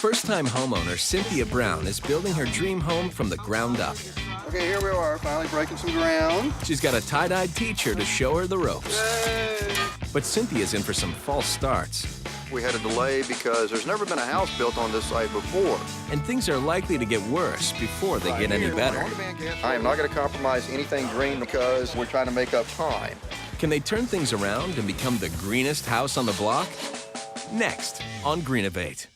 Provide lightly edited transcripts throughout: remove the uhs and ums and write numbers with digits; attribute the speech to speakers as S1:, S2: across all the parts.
S1: First-time homeowner Cynthia Brown is building her dream home from the ground up.
S2: Okay, here we are, finally breaking some ground.
S1: She's got a tie-dyed teacher to show her the ropes.
S2: Yay!
S1: But Cynthia's in for some false starts.
S2: We had a delay because there's never been a house built on this site before.
S1: And things are likely to get worse before they get any better.
S2: I am not going to compromise anything green because we're trying to make up time.
S1: Can they turn things around and become the greenest house on the block? Next on Greenovate.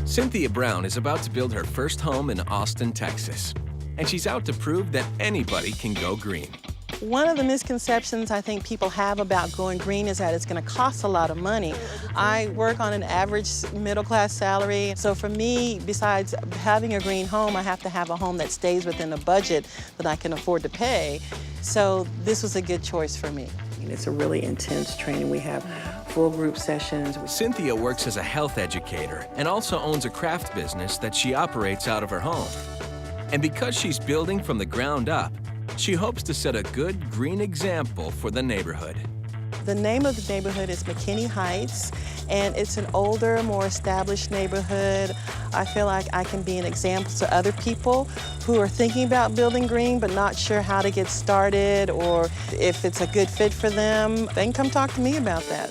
S1: Cynthia Brown is about to build her first home in Austin, Texas. And she's out to prove that anybody can go green.
S3: One of the misconceptions I think people have about going green is that it's going to cost a lot of money. I work on an average middle-class salary, so for me, besides having a green home, I have to have a home that stays within a budget that I can afford to pay. So this was a good choice for me. It's a really intense training. We have full group sessions.
S1: Cynthia works as a health educator and also owns a craft business that she operates out of her home. And because she's building from the ground up, she hopes to set a good green example for the neighborhood.
S3: The name of the neighborhood is McKinney Heights, and it's an older, more established neighborhood. I feel like I can be an example to other people who are thinking about building green but not sure how to get started or if it's a good fit for them. They can come talk to me about that.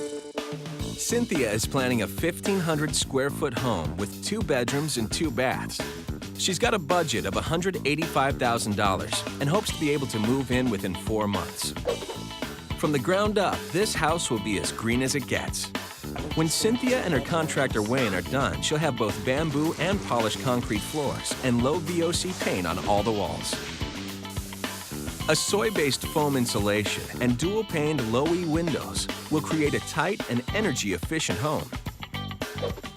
S1: Cynthia is planning a 1,500 square foot home with 2 bedrooms and 2 baths. She's got a budget of $185,000 and hopes to be able to move in within 4 months. From the ground up, this house will be as green as it gets. When Cynthia and her contractor Wayne are done, she'll have both bamboo and polished concrete floors and low VOC paint on all the walls. A soy-based foam insulation and dual-paned low-E windows will create a tight and energy-efficient home.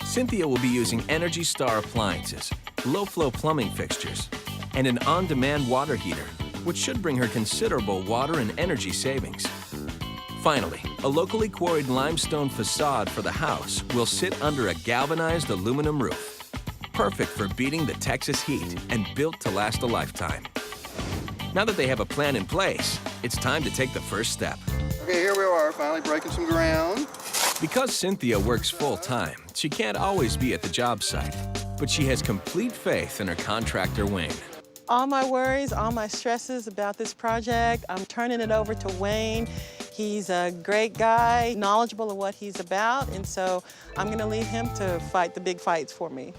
S1: Cynthia will be using Energy Star appliances, low-flow plumbing fixtures, and an on-demand water heater, which should bring her considerable water and energy savings. Finally, a locally quarried limestone facade for the house will sit under a galvanized aluminum roof, perfect for beating the Texas heat and built to last a lifetime. Now that they have a plan in place, it's time to take the first step.
S2: Okay, here we are, finally breaking some ground.
S1: Because Cynthia works full-time, she can't always be at the job site, but she has complete faith in her contractor, Wayne.
S3: All my worries, all my stresses about this project, I'm turning it over to Wayne. He's a great guy, knowledgeable of what he's about, and so I'm going to leave him to fight the big fights for me.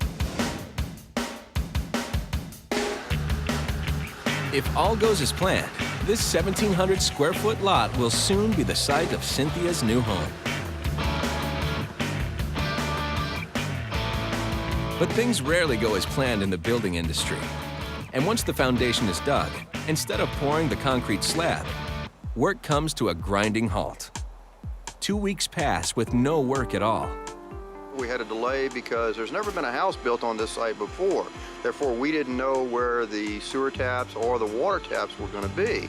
S1: If all goes as planned, this 1,700 square foot lot will soon be the site of Cynthia's new home. But things rarely go as planned in the building industry. And once the foundation is dug, instead of pouring the concrete slab, work comes to a grinding halt. 2 weeks pass with no work at all.
S2: We had a delay because there's never been a house built on this site before. Therefore, we didn't know where the sewer taps or the water taps were going to be.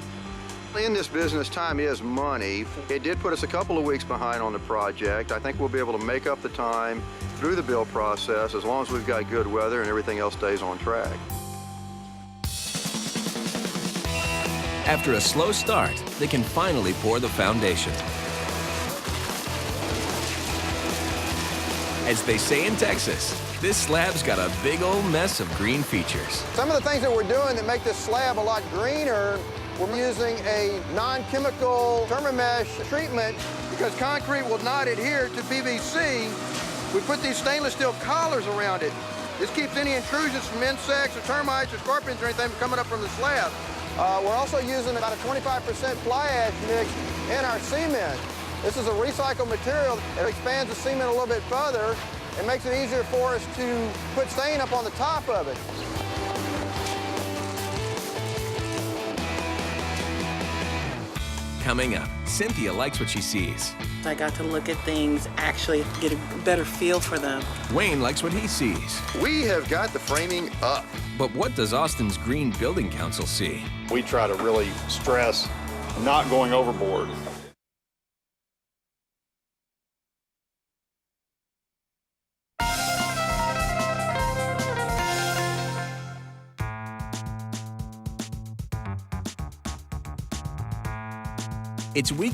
S2: In this business, time is money. It did put us a couple of weeks behind on the project. I think we'll be able to make up the time through the build process as long as we've got good weather and everything else stays on track.
S1: After a slow start, they can finally pour the foundation. As they say in Texas, this slab's got a big old mess of green features.
S2: Some of the things that we're doing that make this slab a lot greener, we're using a non-chemical thermomesh treatment because concrete will not adhere to PVC. We put these stainless steel collars around it. This keeps any intrusions from insects or termites or scorpions or anything coming up from the slab. We're also using about a 25% fly ash mix in our cement. This is a recycled material. It expands the cement a little bit further and makes it easier for us to put stain up on the top of it.
S1: Coming up, Cynthia likes what she sees.
S3: I got to look at things, actually get a better feel for them.
S1: Wayne likes what he sees.
S2: We have got the framing up.
S1: But what does Austin's Green Building Council see?
S4: We try to really stress not going overboard.
S1: It's week